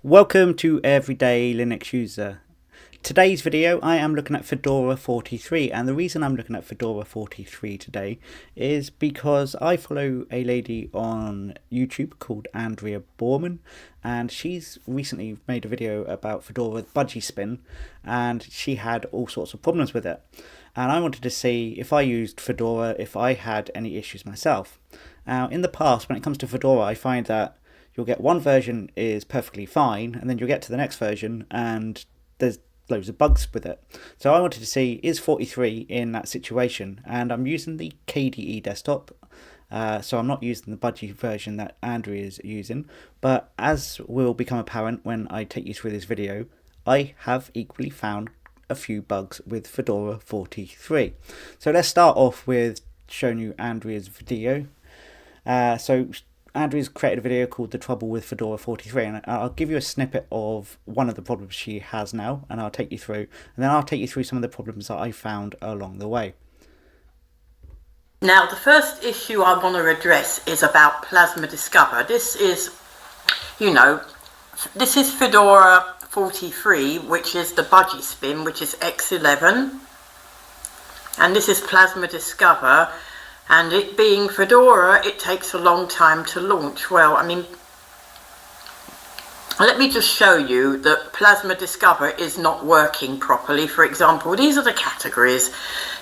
Welcome to Everyday Linux User. Today's video I am looking at Fedora 43, and the reason I'm looking at Fedora 43 today is because I follow a lady on YouTube called Andrea Borman, and she's recently made a video about Fedora budgie spin, and she had all sorts of problems with it. And I wanted to see if I used Fedora, if I had any issues myself. Now in the past, when it comes to Fedora, I find that you'll get one version is perfectly fine, and then you'll get to the next version and there's loads of bugs with it. So I wanted to see, is 43 in that situation? And I'm using the KDE desktop, so I'm not using the budgie version that Andrea is using, but as will become apparent when I take you through this video, I have equally found a few bugs with Fedora 43. So let's start off with showing you Andrea's video. So Andrea's created a video called The Trouble with Fedora 43, and I'll give you a snippet of one of the problems she has now, and I'll take you through, and then I'll take you through some of the problems that I found along the way. Now, the first issue I want to address is about Plasma Discover. This is Fedora 43, which is the budgie spin, which is X11, and this is Plasma Discover. And it being Fedora, it takes a long time to launch. Well, I mean, let me just show you that Plasma Discover is not working properly. For example, these are the categories.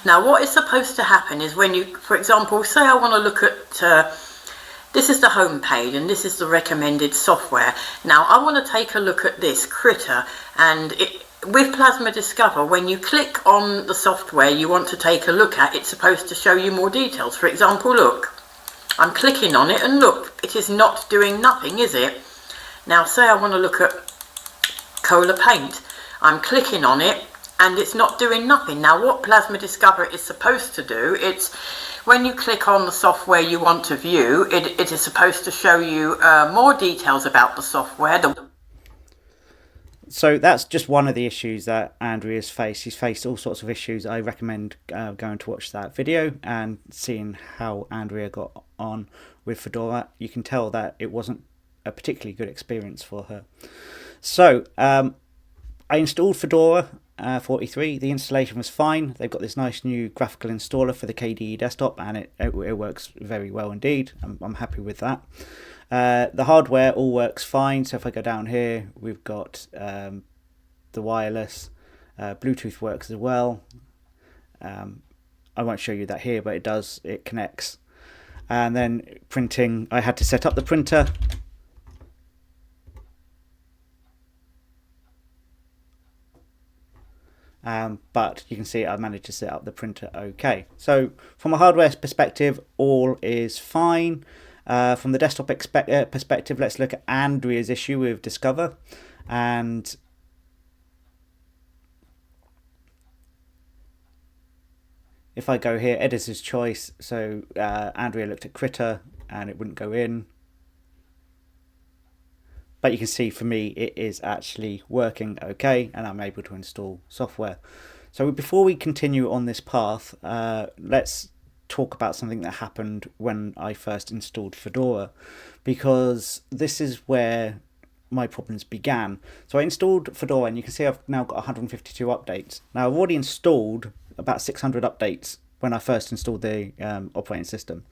Now, what is supposed to happen is when you, for example, say I want to look at, this is the home page and this is the recommended software. Now, I want to take a look at this Critter, and with Plasma Discover, when you click on the software you want to take a look at, it's supposed to show you more details. For example, look, I'm clicking on it and look, it is not doing nothing, is it? Now, say I want to look at Cola Paint. I'm clicking on it and it's not doing nothing. Now, what Plasma Discover is supposed to do, it's when you click on the software you want to view, it is supposed to show you more details about the software. So that's just one of the issues that Andrea's faced. She's faced all sorts of issues. I recommend going to watch that video and seeing how Andrea got on with Fedora. You can tell that it wasn't a particularly good experience for her. So I installed Fedora 43. The installation was fine. They've got this nice new graphical installer for the KDE desktop, and it works very well indeed. I'm happy with that. The hardware all works fine. So if I go down here, we've got the wireless, Bluetooth works as well. I won't show you that here, but it does, it connects. And then printing, I had to set up the printer. But you can see I managed to set up the printer okay. So from a hardware perspective, all is fine. From the desktop perspective, let's look at Andrea's issue with Discover. And if I go here, editor's choice, so Andrea looked at Critter and it wouldn't go in. But you can see for me it is actually working okay, and I'm able to install software. So before we continue on this path, let's talk about something that happened when I first installed Fedora, because this is where my problems began. So I installed Fedora, and you can see I've now got 152 updates. Now I've already installed about 600 updates when I first installed the operating system.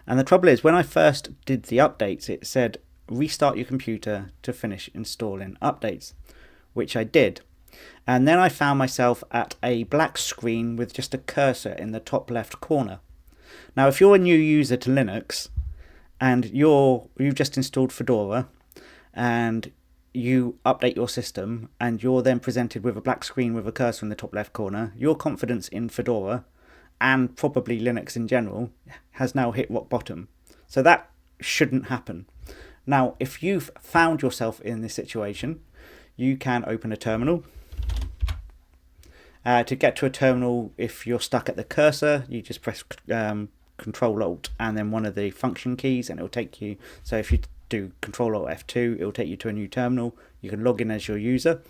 And the trouble is, when I first did the updates, it said restart your computer to finish installing updates, which I did. And then I found myself at a black screen with just a cursor in the top left corner. Now, if you're a new user to Linux and you've just installed Fedora and you update your system and you're then presented with a black screen with a cursor in the top left corner, your confidence in Fedora and probably Linux in general has now hit rock bottom. So that shouldn't happen. Now, if you've found yourself in this situation, you can open a terminal. To get to a terminal, if you're stuck at the cursor, you just press Control Alt and then one of the function keys, and it will take you. So if you do Control Alt F2, it will take you to a new terminal. You can log in as your user,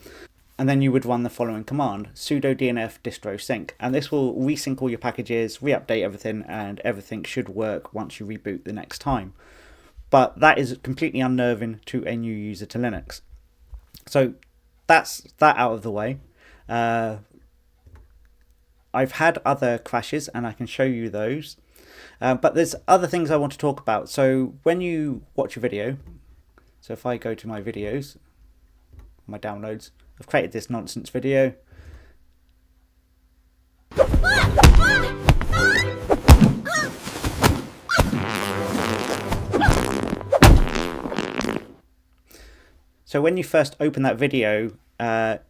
and then you would run the following command: sudo dnf distro sync, and this will resync all your packages, re-update everything, and everything should work once you reboot the next time. But that is completely unnerving to a new user to Linux. So that's that out of the way. I've had other crashes and I can show you those. But there's other things I want to talk about. So when you watch a video, so if I go to my videos, my downloads, I've created this nonsense video. So when you first open that video,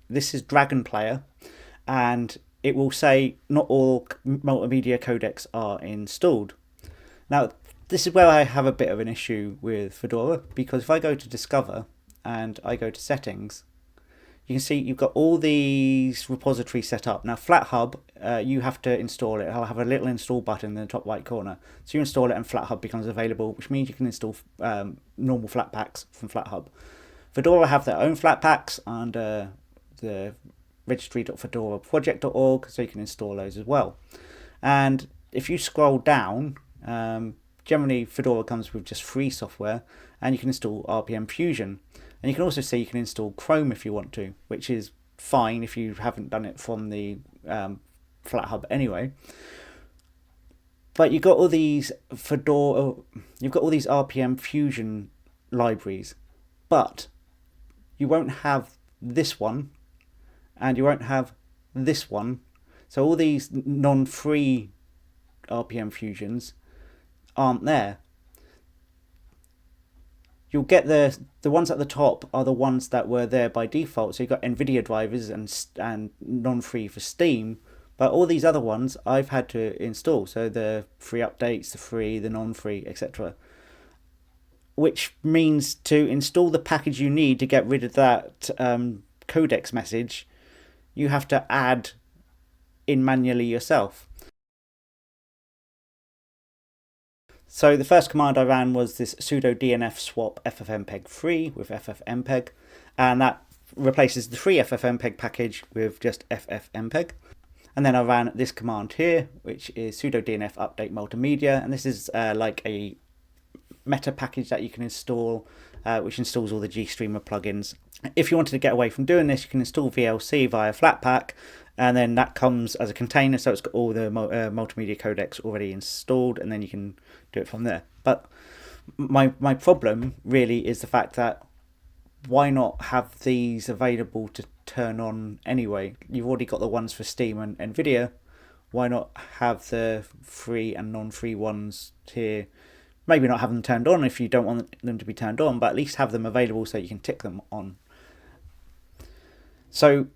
this is Dragon Player, and it will say not all multimedia codecs are installed. Now, this is where I have a bit of an issue with Fedora, because if I go to Discover and I go to Settings, you can see you've got all these repositories set up. Now, FlatHub, you have to install it. I'll have a little install button in the top right corner. So you install it and FlatHub becomes available, which means you can install normal Flatpaks from FlatHub. Fedora have their own Flatpaks under the registry.fedoraproject.org, so you can install those as well. And if you scroll down, generally Fedora comes with just free software, and you can install RPM Fusion. And you can also see you can install Chrome if you want to, which is fine if you haven't done it from the FlatHub anyway. But you've got all these Fedora, you've got all these RPM Fusion libraries, but you won't have this one, and you won't have this one. So all these non-free RPM Fusions aren't there. You'll get the ones at the top are the ones that were there by default. So you've got NVIDIA drivers and non-free for Steam, but all these other ones I've had to install. So the free updates, the free, the non-free, etc. Which means to install the package you need to get rid of that codecs message, you have to add in manually yourself. So the first command I ran was this sudo dnf swap ffmpeg3 with ffmpeg, and that replaces the free ffmpeg package with just ffmpeg. And then I ran this command here, which is sudo dnf update multimedia, and this is like a meta package that you can install, which installs all the GStreamer plugins. If you wanted to get away from doing this, you can install VLC via Flatpak, and then that comes as a container, so it's got all the multimedia codecs already installed, and then you can do it from there. But my problem really is the fact that why not have these available to turn on anyway? You've already got the ones for Steam and NVIDIA. Why not have the free and non-free ones here? Maybe not have them turned on if you don't want them to be turned on, but at least have them available so you can tick them on. So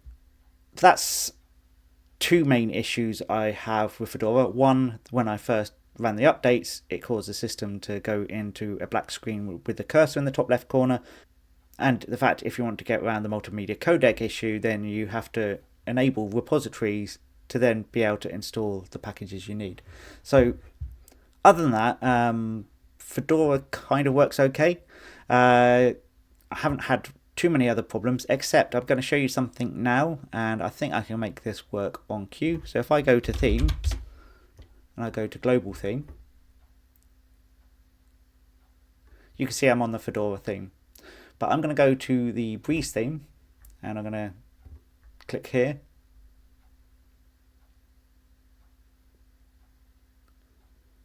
that's two main issues I have with Fedora. One, when I first ran the updates, it caused the system to go into a black screen with the cursor in the top left corner. And the fact if you want to get around the multimedia codec issue, then you have to enable repositories to then be able to install the packages you need. So other than that, Fedora kind of works okay. I haven't had too many other problems, except I'm going to show you something now, and I think I can make this work on cue. So if I go to themes and I go to global theme, you can see I'm on the Fedora theme. But I'm going to go to the Breeze theme, and I'm going to click here.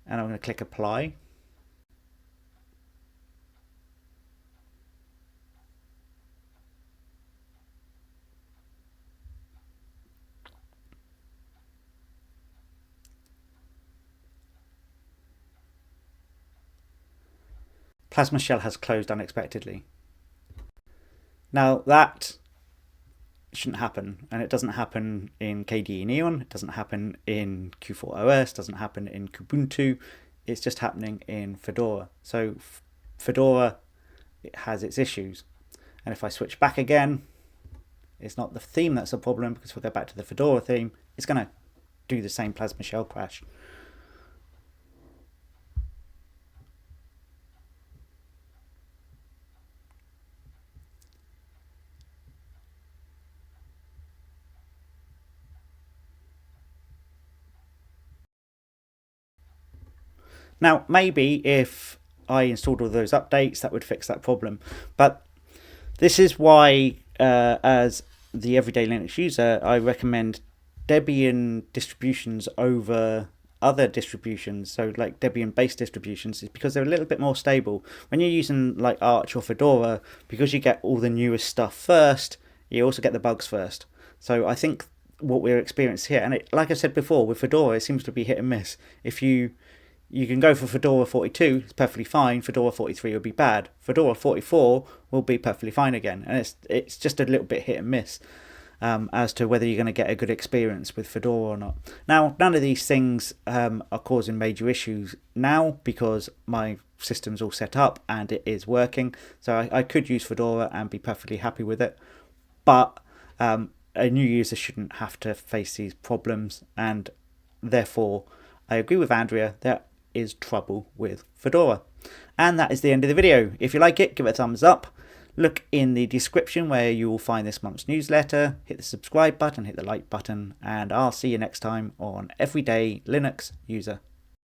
And I'm going to click apply. Plasma Shell has closed unexpectedly. Now that shouldn't happen, and it doesn't happen in KDE Neon, it doesn't happen in Q4OS, doesn't happen in Kubuntu, it's just happening in Fedora. So Fedora, it has its issues. And if I switch back again, it's not the theme that's a problem, because if I go back to the Fedora theme, it's going to do the same Plasma Shell crash. Now, maybe if I installed all those updates, that would fix that problem. But this is why as the everyday Linux user, I recommend Debian distributions over other distributions, so like Debian based distributions, is because they're a little bit more stable. When you're using like Arch or Fedora, because you get all the newest stuff first, you also get the bugs first. So I think what we're experiencing here, and like I said before, with Fedora, it seems to be hit and miss. If you can go for Fedora 42, it's perfectly fine. Fedora 43 will be bad. Fedora 44 will be perfectly fine again, and it's just a little bit hit and miss. As to whether you're going to get a good experience with Fedora or not. Now, none of these things are causing major issues now because my system's all set up and it is working. So I could use Fedora and be perfectly happy with it. But a new user shouldn't have to face these problems, and therefore I agree with Andrea, there is trouble with Fedora. And that is the end of the video. If you like it, give it a thumbs up. Look in the description where you will find this month's newsletter. Hit the subscribe button, hit the like button, and I'll see you next time on Everyday Linux User.